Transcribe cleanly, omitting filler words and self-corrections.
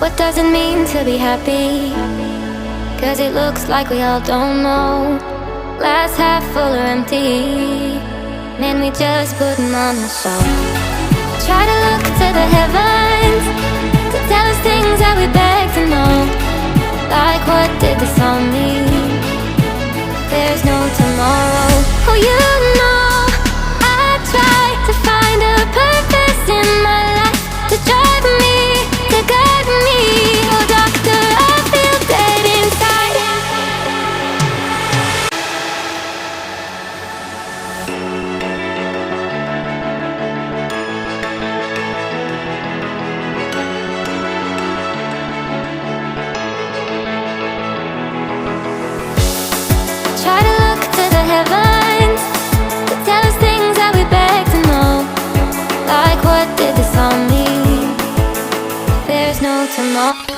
What does it mean to be happy? 'Cause it looks like we all don't know. Glass half full or empty, man, we just putting on a show. Try to look to the heavens to tell us things that we beg to know. Like, what did this all mean? There's no tomorrow. Oh, you know, I try to find a purpose in my life, to drive me, to guide me. Oh, doctor, I feel dead inside. Try to look to the heavens to tell us things that we beg to know. Like, what did this all mean? There's no tomorrow.